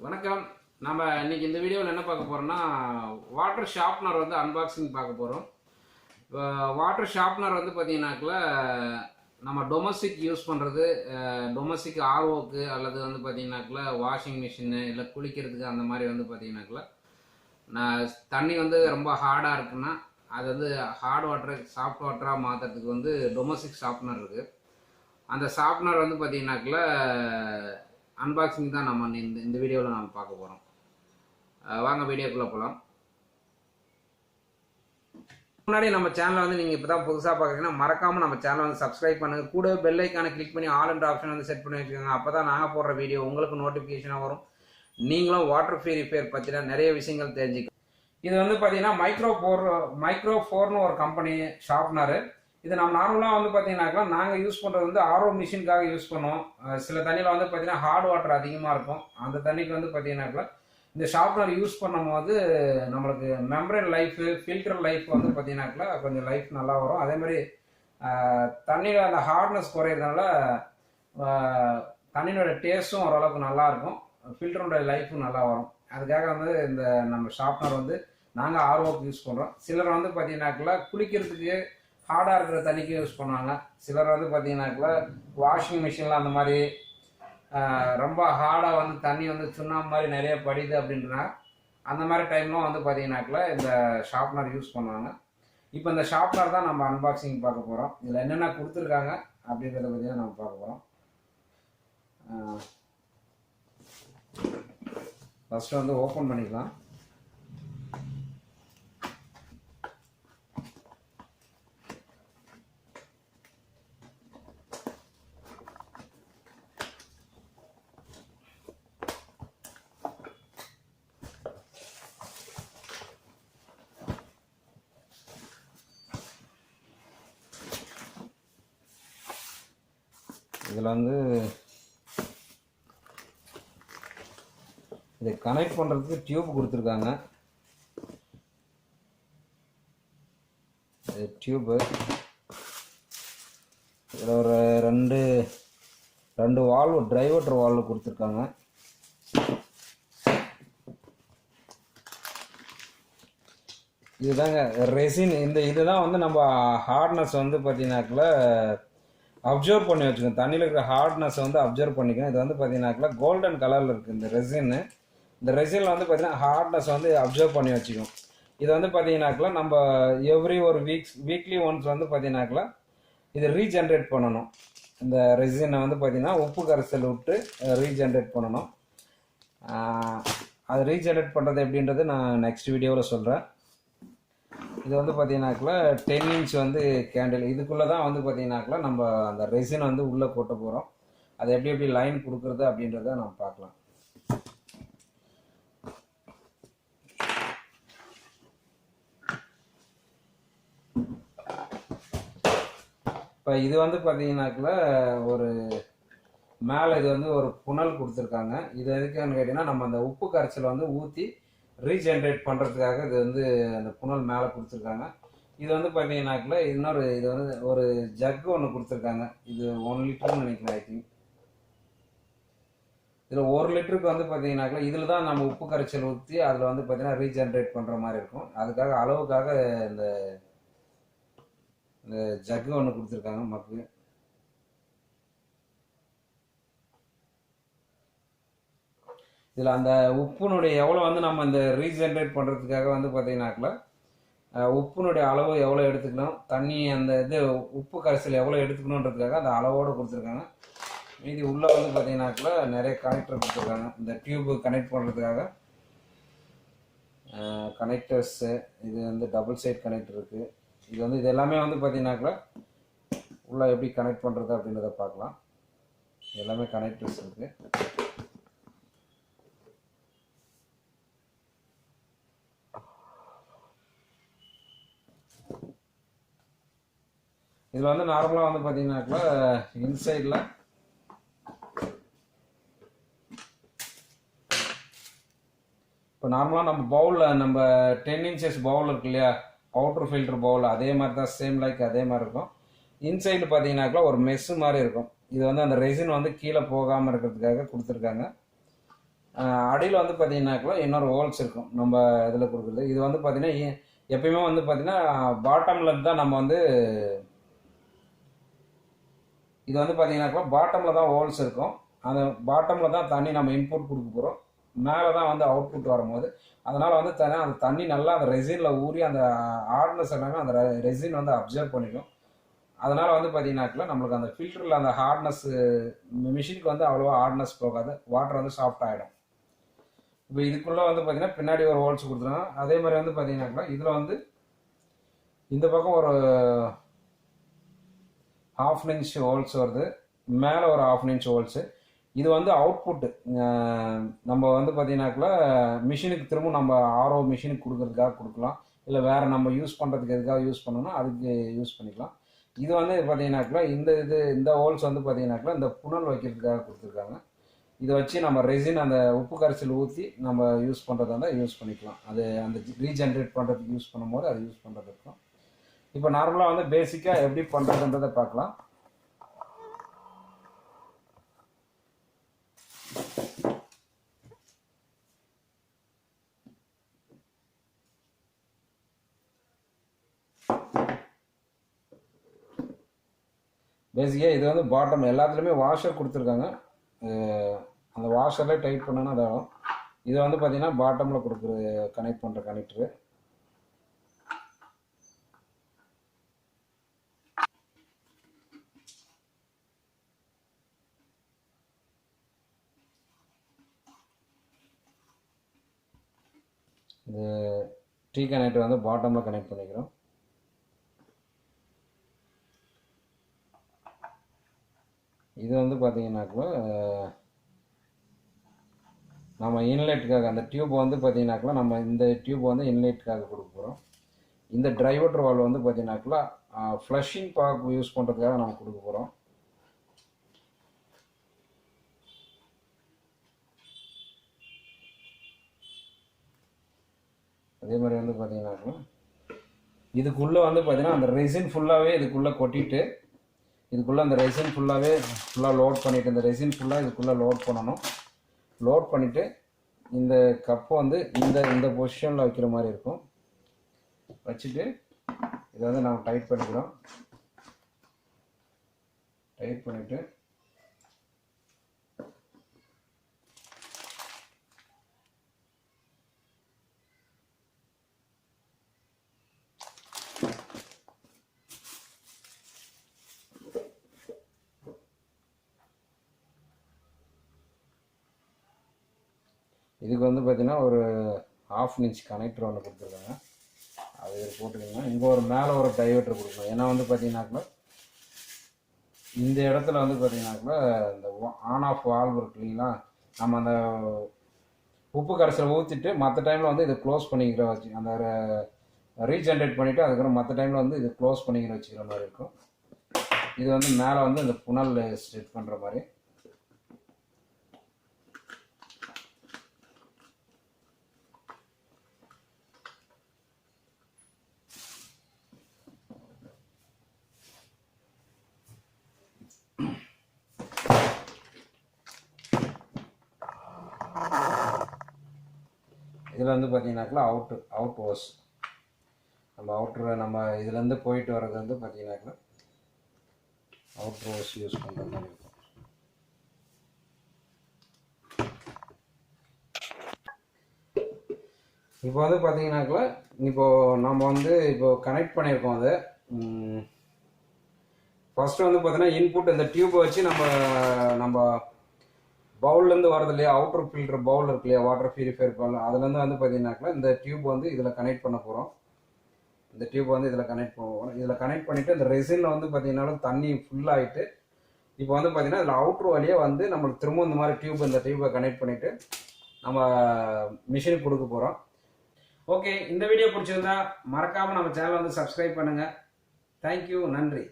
வணக்கம். நம்ம இன்னைக்கு இந்த வீடியோவில் என்ன பார்க்க போகிறோம்னா, வாட்டர் ஷார்ப்னர் வந்து அன்பாக்சிங் பார்க்க போகிறோம். வாட்டர் ஷார்ப்னர் வந்து பார்த்தீங்கன்னாக்கில் நம்ம டொமஸ்டிக் யூஸ் பண்ணுறது, டொமஸ்டிக் ஆர்ஓக்கு அல்லது வந்து பார்த்தீங்கன்னாக்கில் வாஷிங் மிஷினு இல்லை குளிக்கிறதுக்கு அந்த மாதிரி வந்து பார்த்தீங்கன்னாக்கில் தண்ணி வந்து ரொம்ப ஹார்டாக இருக்குன்னா அது வந்து ஹார்ட் வாட்டரை சாஃப்ட் வாட்டராக மாற்றுறதுக்கு வந்து டொமஸ்டிக் ஷார்ப்னர் இருக்குது. அந்த ஷார்ப்னர் வந்து பார்த்தீங்கன்னாக்கில் அன்பாக்சிங் தான் நம்ம இந்த வீடியோவில் நம்ம பார்க்க போகிறோம். வாங்க வீடியோக்குள்ளே போகலாம். முன்னாடி நம்ம சேனலை வந்து நீங்கள் இப்போ தான் புதுசாக பார்க்குறீங்கன்னா மறக்காமல் நம்ம சேனலை வந்து சப்ஸ்கிரைப் பண்ணுங்கள். கூட பெல் ஐக்கானை கிளிக் பண்ணி ஆல் என்ற ஆப்ஷன் வந்து செட் பண்ணி வச்சுக்கோங்க. அப்போ தான் நாங்கள் போடுற வீடியோ உங்களுக்கு நோட்டிஃபிகேஷனாக வரும். நீங்களும் வாட்டர் பியூரிஃபையர் பற்றின நிறைய விஷயங்கள் தெரிஞ்சுக்கணும். இது வந்து பார்த்தீங்கன்னா மைக்ரோஃபோர்னு ஒரு கம்பெனி ஷார்ப்னரு. இது நம்ம நார்மலாக வந்து பார்த்தீங்கன்னாக்கா நாங்கள் யூஸ் பண்ணுறது வந்து ஆர்ஓ மிஷினுக்காக யூஸ் பண்ணுவோம். சில தண்ணியில் வந்து பார்த்தீங்கன்னா ஹார்ட் வாட்டர் அதிகமாக இருக்கும். அந்த தண்ணிக்கு வந்து பார்த்தீங்கன்னாக்கா இந்த ஷார்ப்னர் யூஸ் பண்ணும் போது நம்மளுக்கு மெம்பரேன் லைஃபு, ஃபில்டர் லைஃப் வந்து பார்த்தீங்கன்னாக்கா கொஞ்சம் லைஃப் நல்லா வரும். அதே மாதிரி தண்ணியில் அந்த ஹார்ட்னஸ் குறையிறதுனால தண்ணியோட டேஸ்ட்டும் ஓரளவுக்கு நல்லாயிருக்கும், ஃபில்டரோட லைஃபும் நல்லா வரும். அதுக்காக வந்து இந்த நம்ம ஷார்ப்னர் வந்து நாங்கள் ஆர்ஓக்கு யூஸ் பண்ணுறோம். சிலர் வந்து பார்த்தீங்கன்னாக்கா குளிக்கிறதுக்கு ஹார்டாக இருக்கிற தண்ணிக்கு யூஸ் பண்ணுவாங்க. சிலர் வந்து பார்த்தீங்கன்னாக்கா வாஷிங் மிஷினில் அந்த மாதிரி ரொம்ப ஹார்டாக வந்து தண்ணி வந்து சுண்ணாம்பு மாதிரி நிறைய படிது அப்படின்றனா அந்த மாதிரி டைம்லாம் வந்து பார்த்தீங்கன்னாக்கா இந்த ஷார்ப்னர் யூஸ் பண்ணுவாங்க. இப்போ இந்த ஷார்ப்னர் தான் நம்ம அன்பாக்சிங் பார்க்க போகிறோம். இதில் என்னென்ன கொடுத்துருக்காங்க அப்படின்றத பற்றி தான் நம்ம பார்க்க போகிறோம். ஃபஸ்ட்டு வந்து ஓப்பன் பண்ணிக்கலாம். இதில் வந்து இதை கனெக்ட் பண்ணுறதுக்கு டியூப் கொடுத்துருக்காங்க. டியூப்பு இதில் ஒரு ரெண்டு வால்வு, டிரைவர் வால்வு கொடுத்துருக்காங்க. இதுதாங்க ரெசின். இதுதான் வந்து நம்ம ஹார்ட்னஸ் வந்து பார்த்தீங்கன்னாக்கில் அப்சர்வ் பண்ணி வச்சுக்கோங்க. தண்ணியில் இருக்கிற ஹார்ட்னஸ் வந்து அப்சர்வ் பண்ணிக்கணும். இது வந்து பார்த்தீங்கன்னாக்கா கோல்டன் கலரில் இருக்குது இந்த ரெசின்னு. இந்த ரெசினில் வந்து பார்த்தீங்கன்னா ஹார்ட்னஸ் வந்து அப்சர்வ் பண்ணி வச்சுக்கணும். இது வந்து பார்த்தீங்கன்னாக்கா நம்ம எவ்ரி ஒரு வீக்லி ஒன்ஸ் வந்து பார்த்தீங்கன்னாக்கா இதை ரீஜென்ரேட் பண்ணணும். இந்த ரெசினை வந்து பார்த்தீங்கன்னா உப்பு கரைசல் விட்டு ரீஜென்ரேட் பண்ணணும். அது ரீஜென்ரேட் பண்ணுறது எப்படின்றது நான் நெக்ஸ்ட் வீடியோவில் சொல்கிறேன். இது வந்து பார்த்தீங்கன்னாக்கா 10 இன்ச் வந்து கேண்டில். இதுக்குள்ளே தான் வந்து பார்த்தீங்கன்னாக்கா நம்ம அந்த ரெசின் வந்து உள்ளே போட்ட போகிறோம். அது எப்படி லைன் கொடுக்குறது அப்படின்றத நம்ம பார்க்கலாம். இப்போ இது வந்து பார்த்தீங்கன்னாக்கா ஒரு மேலே இது வந்து ஒரு புனல் கொடுத்துருக்காங்க. இது எதுக்குன்னு கேட்டிங்கன்னா நம்ம அந்த உப்பு கரைச்சல் வந்து ஊற்றி ரீஜென்ரேட் பண்ணுறதுக்காக இது வந்து அந்த புனல் மேலே கொடுத்துருக்காங்க. இது வந்து பார்த்தீங்கன்னாக்கா இது வந்து ஒரு ஜக்கு ஒன்று கொடுத்துருக்காங்க. இது 1 லிட்டர்னு நினைக்கிறேன். ஐ திங்க் இதில் 1 லிட்டருக்கு வந்து பார்த்தீங்கன்னாக்கா இதில் தான் நம்ம உப்பு கரைச்சல் ஊற்றி அதில் வந்து பார்த்தீங்கன்னா ரீஜென்ரேட் பண்ணுற மாதிரி இருக்கும். அதுக்காக அளவுக்காக இந்த ஜக்கு ஒன்று கொடுத்துருக்காங்க மக்கு. இதில் அந்த உப்புனுடைய எவ்வளோ வந்து நம்ம இந்த ரீஜென்ரேட் பண்ணுறதுக்காக வந்து பார்த்தீங்கன்னாக்கா உப்புனுடைய அளவு எவ்வளோ எடுத்துக்கணும், தண்ணி அந்த இது உப்பு கரைசல் எவ்வளோ எடுத்துக்கணுன்றதுக்காக அந்த அளவோடு கொடுத்துருக்காங்க. மீதி உள்ளே வந்து பார்த்தீங்கன்னாக்கா நிறைய கனெக்டர் கொடுத்துருக்காங்க. இந்த டியூப்பு கனெக்ட் பண்ணுறதுக்காக கனெக்டர்ஸு, இது வந்து டபுள் சைட் கனெக்டர் இருக்குது. இது எல்லாமே வந்து பார்த்தீங்கன்னாக்கா உள்ளே எப்படி கனெக்ட் பண்ணுறது அப்படின்றத பார்க்கலாம். எல்லாமே கனெக்டர்ஸ் இருக்குது. இதில் வந்து நார்மலாக வந்து பார்த்தீங்கன்னாக்கா இன்சைடில் இப்போ நார்மலாக நம்ம பவுலில் நம்ம 10 இன்ச்சஸ் பவுல் இருக்கு இல்லையா, அவுட்டர் ஃபில்டர் பவுல், அதே மாதிரி தான் சேம் லைக் அதே மாதிரி இருக்கும். இன்சைடு பார்த்தீங்கன்னாக்கா ஒரு மெஸ்ஸு மாதிரி இருக்கும். இது வந்து அந்த ரெசின் வந்து கீழே போகாமல் இருக்கிறதுக்காக கொடுத்துருக்காங்க. அடியில் வந்து பார்த்தீங்கன்னாக்கா இன்னொரு ஹோல்ஸ் இருக்கும் நம்ம இதில் கொடுக்குறது. இது வந்து பார்த்தீங்கன்னா எப்பயுமே வந்து பார்த்தீங்கன்னா பாட்டமில் தான் நம்ம வந்து இது வந்து பார்த்தீங்கன்னாக்கா பாட்டமில் தான் ஹோல்ஸ் இருக்கும். அந்த பாட்டமில் தான் தண்ணி நம்ம இன்புட் கொடுக்க போகிறோம். மேலே தான் வந்து அவுட்புட் வரும்போது அதனால் வந்து அந்த தண்ணி நல்லா அந்த ரெசினில் ஊறி அந்த ஹார்ட்னஸ் எல்லாமே அந்த ரெசின் வந்து அப்சர்வ் பண்ணிக்கும். அதனால் வந்து பார்த்தீங்கன்னாக்கா நம்மளுக்கு அந்த ஃபில்டரில் அந்த ஹார்ட்னஸ் மிஷினுக்கு வந்து அவ்வளோவா ஹார்ட்னஸ் போகாது, வாட்டர் வந்து சாஃப்ட் ஆகிடும். இப்போ இதுக்குள்ளே வந்து பார்த்தீங்கன்னா பின்னாடி ஒரு ஹோல்ஸ் கொடுத்துருங்க. அதே மாதிரி வந்து பார்த்தீங்கன்னாக்கா இதில் வந்து இந்த பக்கம் ஒரு 1/2 இன்ச் ஹோல்ஸ் வருது, மேலே ஒரு 1/2 இன்ச் ஹோல்ஸு. இது வந்து அவுட்புட்டு நம்ம வந்து பார்த்தீங்கன்னாக்கா மிஷினுக்கு திரும்ப நம்ம ஆர்ஓ மிஷினுக்கு கொடுக்குறதுக்காக கொடுக்கலாம், இல்லை வேறு நம்ம யூஸ் பண்ணுறதுக்கு எதுக்காக யூஸ் பண்ணணும்னா அதுக்கு யூஸ் பண்ணிக்கலாம். இது வந்து பார்த்தீங்கன்னாக்கா இந்த ஹோல்ஸ் வந்து பார்த்தீங்கன்னாக்கா இந்த புனல் வைக்கிறதுக்காக கொடுத்துருக்காங்க. இதை வச்சு நம்ம ரெசின் அந்த உப்பு கரைசல் ஊற்றி நம்ம யூஸ் பண்ணுறதா இருந்தால் யூஸ் பண்ணிக்கலாம். அது அந்த ரீஜென்ரேட் பண்ணுறதுக்கு யூஸ் பண்ணும்போது அது யூஸ் பண்ணுறதுக்கும். இப்போ நார்மலாக வந்து பேசிக்காக எப்படி பண்ணுறதுன்றதை பார்க்கலாம். பேசிக்காக இது வந்து பாட்டம் எல்லாத்துலேயுமே வாஷர் கொடுத்துருக்காங்க. அந்த வாஷரில் டைட் பண்ணோன்னா அதாகும். இது வந்து பார்த்தீங்கன்னா பாட்டமில் கொடுக்குற கனெக்ட் பண்ணுற கனெக்டரு. இது டீ கனெக்டர் வந்து பாட்டமில் கனெக்ட் பண்ணிக்கிறோம். இது வந்து பார்த்தீங்கன்னாக்கா நம்ம இன்லெட்டுக்காக அந்த டியூப் வந்து பார்த்தீங்கன்னாக்கா நம்ம இந்த டியூப் வந்து இன்லெட்டுக்காக கொடுக்க போகிறோம். இந்த டைவர்டர் வால்வ் வந்து பார்த்தீங்கன்னாக்கா ஃப்ளஷிங் பாக் யூஸ் பண்ணுறதுக்காக நம்ம கொடுக்க போகிறோம். அதே மாதிரி வந்து பார்த்தீங்கன்னாக்கா இதுக்குள்ளே வந்து பார்த்தீங்கன்னா அந்த ரெசின் ஃபுல்லாகவே இதுக்குள்ளே கொட்டிட்டு இதுக்குள்ளே அந்த ரெசின் ஃபுல்லாக லோட் பண்ணிவிட்டு இந்த ரெசின் ஃபுல்லாக இதுக்குள்ளே லோட் பண்ணணும். லோட் பண்ணிவிட்டு இந்த கப்பை வந்து இந்த பொசிஷனில் வைக்கிற மாதிரி இருக்கும். வச்சுட்டு இதை வந்து நம்ம டைட் பண்ணிக்கிறோம். டைட் பண்ணிவிட்டு இதுக்கு வந்து பார்த்தீங்கன்னா ஒரு 1/2 இன்ச் கனெக்டர் ஒன்று கொடுத்துருக்காங்க. அது போட்டுக்கிங்கன்னா இங்கே ஒரு மேலே ஒரு டைவர்டர் கொடுக்கணும். ஏன்னா வந்து பார்த்தீங்கன்னாக்கா இந்த இடத்துல வந்து பார்த்தீங்கன்னாக்கா இந்த ஆன் ஆஃப் வால்வ் இருக்கு இல்லைங்களா, நம்ம அந்த உப்பு கரைசலை ஊற்றிட்டு மற்ற டைமில் வந்து இதை க்ளோஸ் பண்ணிக்கிற வச்சு அந்த ரீஜென்ரேட் பண்ணிவிட்டு அதுக்கப்புறம் மற்ற டைமில் வந்து இது க்ளோஸ் பண்ணிக்கிற வச்சுக்கிற மாதிரி இருக்கும். இது வந்து மேலே வந்து இந்த புனல் ஸ்ட்ரெட் பண்ணுற மாதிரி. இதில் வந்து பார்த்தீங்கன்னாக்கா அவுட் ஹோஸ் நம்ம நம்ம இதுலேருந்து போயிட்டு வர்றது வந்து பார்த்தீங்கன்னாக்கா அவுட் ஹோஸ் யூஸ் பண்ணுற மாதிரி இருக்கும். இப்போ வந்து பார்த்தீங்கன்னாக்கா நம்ம வந்து கனெக்ட் பண்ணியிருக்கோம். அது ஃபஸ்ட்டு வந்து பார்த்தீங்கன்னா இன்புட் இந்த டியூப்பை வச்சு நம்ம பவுல்லேருந்து வரது இல்லையா, அவுட்டர் ஃபில்டர் பவுல் இருக்கு இல்லையா, வாட்டர் பியூரிஃபையர் பவுல், அதுலேருந்து வந்து பார்த்தீங்கன்னாக்கா இந்த டியூப் வந்து இதில் கனெக்ட் பண்ண போகிறோம். இந்த டியூப் வந்து இதில் கனெக்ட் பண்ண போகிறோம். இதில் கனெக்ட் பண்ணிவிட்டு இந்த ரெசினில் வந்து பார்த்தீங்கன்னா தண்ணி ஃபுல்லாகிட்டு இப்போ வந்து பார்த்தீங்கன்னா இதில் அவுட்ரு வழியாக வந்து நம்மளுக்கு திரும்ப இந்த மாதிரி இந்த டியூப்பை கனெக்ட் பண்ணிவிட்டு நம்ம மிஷினுக்கு கொடுக்க போகிறோம். ஓகே, இந்த வீடியோ பிடிச்சிருந்தா மறக்காமல் நம்ம சேனலை வந்து சப்ஸ்கிரைப் பண்ணுங்கள். தேங்க்யூ, நன்றி.